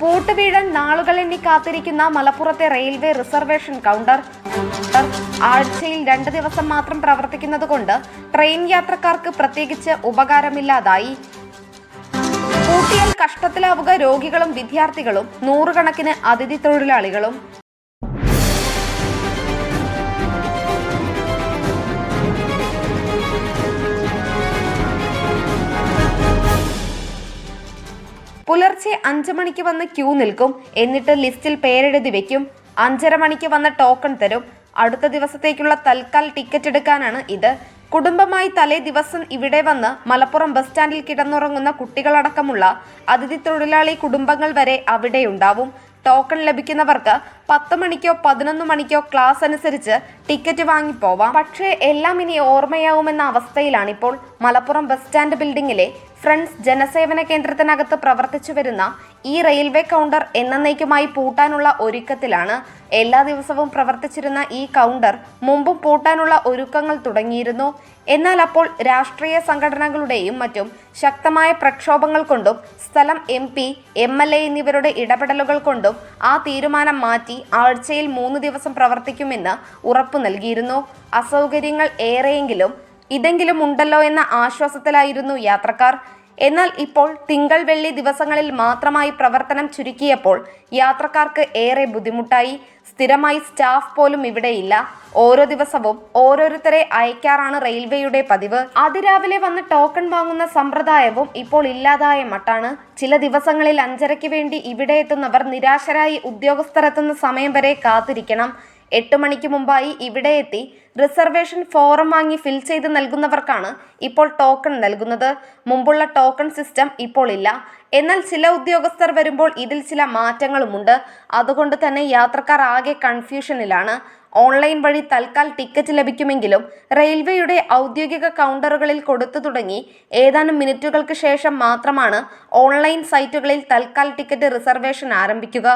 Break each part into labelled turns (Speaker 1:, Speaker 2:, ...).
Speaker 1: പൂട്ട് വീഴാൻ നാളുകൾ എണ്ണി കാത്തിരിക്കുന്ന മലപ്പുറത്തെ റെയിൽവേ റിസർവേഷൻ കൗണ്ടർ ആഴ്ചയിൽ 2 ദിവസം മാത്രം പ്രവർത്തിക്കുന്നത് കൊണ്ട് ട്രെയിൻ യാത്രക്കാർക്ക് പ്രത്യേകിച്ച് ഉപകാരമില്ലാതായി. പൂട്ടിയാൽ കഷ്ടത്തിലാവുക രോഗികളും വിദ്യാർത്ഥികളും, നൂറുകണക്കിന് അതിഥി തൊഴിലാളികളും. പുലർച്ചെ 5 മണിക്ക് വന്ന് ക്യൂ നിൽക്കും. എന്നിട്ട് ലിസ്റ്റിൽ പേരെഴുതി വെക്കും. 5:30 മണിക്ക് വന്ന് ടോക്കൺ തരും. അടുത്ത ദിവസത്തേക്കുള്ള തൽക്കാൽ ടിക്കറ്റ് എടുക്കാനാണ് ഇത്. കുടുംബമായി തലേ ദിവസം ഇവിടെ വന്ന് മലപ്പുറം ബസ് സ്റ്റാൻഡിൽ കിടന്നുറങ്ങുന്ന കുട്ടികളടക്കമുള്ള അതിഥി തൊഴിലാളി കുടുംബങ്ങൾ വരെ അവിടെയുണ്ടാവും. ടോക്കൺ ലഭിക്കുന്നവർക്ക് 10 മണിക്കോ 11 മണിക്കോ ക്ലാസ് അനുസരിച്ച് ടിക്കറ്റ് വാങ്ങിപ്പോവാം. പക്ഷേ എല്ലാം ഇനി ഓർമ്മയാവുമെന്ന അവസ്ഥയിലാണിപ്പോൾ. മലപ്പുറം ബസ് സ്റ്റാൻഡ് ബിൽഡിംഗിലെ ഫ്രണ്ട്സ് ജനസേവന കേന്ദ്രത്തിനകത്ത് പ്രവർത്തിച്ചു വരുന്ന ഈ റെയിൽവേ കൗണ്ടർ എന്നേക്കുമായി പൂട്ടാനുള്ള ഒരുക്കത്തിലാണ്. എല്ലാ ദിവസവും പ്രവർത്തിച്ചിരുന്ന ഈ കൗണ്ടർ മുമ്പും പൂട്ടാനുള്ള ഒരുക്കങ്ങൾ തുടങ്ങിയിരുന്നു. എന്നാൽ അപ്പോൾ രാഷ്ട്രീയ സംഘടനകളുടെയും മറ്റും ശക്തമായ പ്രക്ഷോഭങ്ങൾ കൊണ്ടും സ്ഥലം MP, MLA എന്നിവരുടെ ഇടപെടലുകൾ കൊണ്ടും ആ തീരുമാനം മാറ്റി ആഴ്ചയിൽ 3 ദിവസം പ്രവർത്തിക്കുമെന്ന് ഉറപ്പു നൽകിയിരുന്നു. അസൗകര്യങ്ങൾ ഏറെയെങ്കിലും ഇതെങ്കിലും ഉണ്ടല്ലോ എന്ന ആശ്വാസത്തിലായിരുന്നു യാത്രക്കാർ. എന്നാൽ ഇപ്പോൾ തിങ്കൾ വെള്ളി ദിവസങ്ങളിൽ മാത്രമായി പ്രവർത്തനം ചുരുക്കിയപ്പോൾ യാത്രക്കാർക്ക് ഏറെ ബുദ്ധിമുട്ടായി. സ്ഥിരമായി സ്റ്റാഫ് പോലും ഇവിടെയില്ല. ഓരോ ദിവസവും ഓരോരുത്തരെ അയക്കാറാണ് റെയിൽവേയുടെ പതിവ്. അതിരാവിലെ വന്ന് ടോക്കൺ വാങ്ങുന്ന സമ്പ്രദായവും ഇപ്പോൾ ഇല്ലാതായ മട്ടാണ്. ചില ദിവസങ്ങളിൽ 5:30 വേണ്ടി ഇവിടെ എത്തുന്നവർ നിരാശരായി ഉദ്യോഗസ്ഥരെത്തുന്ന സമയം വരെ കാത്തിരിക്കണം. 8 മണിക്ക് മുമ്പായി ഇവിടെ എത്തി റിസർവേഷൻ ഫോറം വാങ്ങി ഫിൽ ചെയ്ത് നൽകുന്നവർക്കാണ് ഇപ്പോൾ ടോക്കൺ നൽകുന്നത്. മുമ്പുള്ള ടോക്കൺ സിസ്റ്റം ഇപ്പോൾ ഇല്ല. എന്നാൽ ചില ഉദ്യോഗസ്ഥർ വരുമ്പോൾ ഇതിൽ ചില മാറ്റങ്ങളുമുണ്ട്. അതുകൊണ്ട് തന്നെ യാത്രക്കാർ ആകെ കൺഫ്യൂഷനിലാണ്. ഓൺലൈൻ വഴി തൽക്കാൽ ടിക്കറ്റ് ലഭിക്കുമെങ്കിലും റെയിൽവേയുടെ ഔദ്യോഗിക കൗണ്ടറുകളിൽ കൊടുത്തു തുടങ്ങി ഏതാനും മിനിറ്റുകൾക്ക് ശേഷം മാത്രമാണ് ഓൺലൈൻ സൈറ്റുകളിൽ തൽക്കാൽ ടിക്കറ്റ് റിസർവേഷൻ ആരംഭിക്കുക.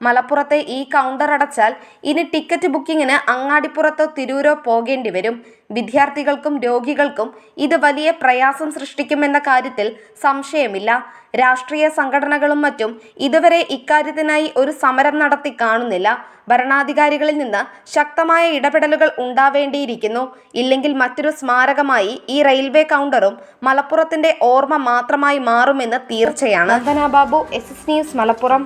Speaker 1: മലപ്പുറത്തെ ഈ കൗണ്ടർ അടച്ചാൽ ഇനി ടിക്കറ്റ് ബുക്കിങ്ങിന് അങ്ങാടിപ്പുറത്തോ തിരൂരോ പോകേണ്ടി വരും. വിദ്യാർത്ഥികൾക്കും രോഗികൾക്കും ഇത് വലിയ പ്രയാസം സൃഷ്ടിക്കുമെന്ന കാര്യത്തിൽ സംശയമില്ല. രാഷ്ട്രീയ സംഘടനകളും മറ്റും ഇതുവരെ ഇക്കാര്യത്തിനായി ഒരു സമരം നടത്തി കാണുന്നില്ല. ഭരണാധികാരികളിൽ നിന്ന് ശക്തമായ ഇടപെടലുകൾ ഉണ്ടാവേണ്ടിയിരിക്കുന്നു. ഇല്ലെങ്കിൽ മറ്റൊരു സ്മാരകമായി ഈ റെയിൽവേ കൗണ്ടറും മലപ്പുറത്തിന്റെ ഓർമ്മ മാത്രമായി മാറുമെന്ന് തീർച്ചയാണ്. Vandana Babu, SS news, Malappuram.